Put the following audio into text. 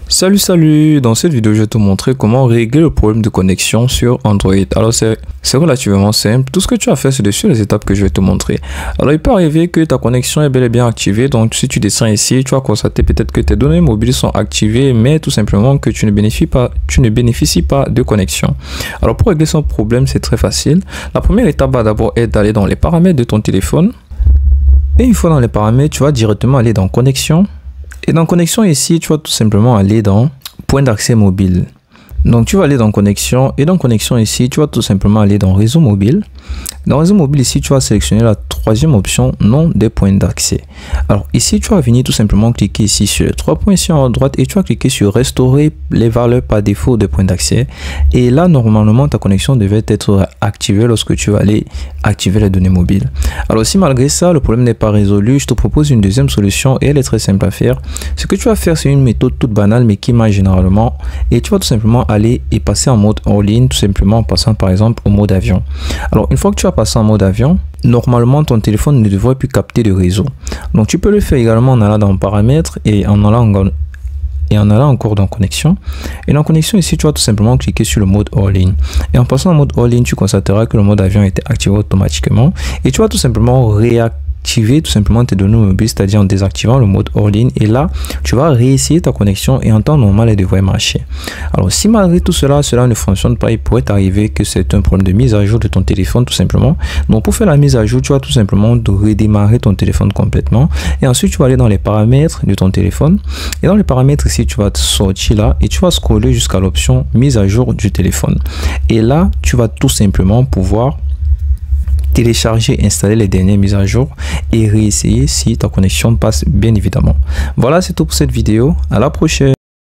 Salut, dans cette vidéo je vais te montrer comment régler le problème de connexion sur Android. Alors c'est relativement simple, tout ce que tu as à faire c'est de suivre les étapes que je vais te montrer. Alors il peut arriver que ta connexion est bel et bien activée, donc si tu descends ici, tu vas constater peut-être que tes données mobiles sont activées, mais tout simplement que tu ne bénéficies pas de connexion. Alors pour régler son problème c'est très facile. La première étape va d'abord être d'aller dans les paramètres de ton téléphone. Et une fois dans les paramètres, tu vas directement aller dans connexion. Et dans connexion ici, tu vas tout simplement aller dans point d'accès mobile. Donc tu vas aller dans connexion et dans connexion ici, tu vas tout simplement aller dans réseau mobile. Dans réseau mobile ici, tu vas sélectionner la troisième option, nom des points d'accès. Alors ici, tu vas venir tout simplement cliquer ici sur les trois points ici en haut à droite et tu vas cliquer sur restaurer les valeurs par défaut des points d'accès. Et là, normalement, ta connexion devait être activée lorsque tu vas aller activer les données mobiles. Alors si malgré ça, le problème n'est pas résolu, je te propose une deuxième solution et elle est très simple à faire. Ce que tu vas faire, c'est une méthode toute banale mais qui marche généralement et tu vas tout simplement aller et passer en mode hors ligne, tout simplement en passant par exemple au mode avion. Alors une fois que tu as passé en mode avion, normalement ton téléphone ne devrait plus capter de réseau. Donc tu peux le faire également en allant dans paramètres et en allant encore dans connexion. Et dans connexion ici, tu vas tout simplement cliquer sur le mode hors ligne. Et en passant en mode hors ligne, tu constateras que le mode avion a été activé automatiquement. Et tu vas tout simplement réactiver tout simplement tes données mobiles, c'est-à-dire en désactivant le mode hors ligne. Et là, tu vas réessayer ta connexion et en temps normal, elle devrait marcher. Alors, si malgré tout cela ne fonctionne pas, il pourrait arriver que c'est un problème de mise à jour de ton téléphone tout simplement. Donc, pour faire la mise à jour, tu vas tout simplement redémarrer ton téléphone complètement. Et ensuite, tu vas aller dans les paramètres de ton téléphone. Et dans les paramètres ici, tu vas te sortir là et tu vas scroller jusqu'à l'option mise à jour du téléphone. Et là, tu vas tout simplement pouvoir télécharger, installer les dernières mises à jour et réessayer si ta connexion passe bien évidemment. Voilà, c'est tout pour cette vidéo. À la prochaine.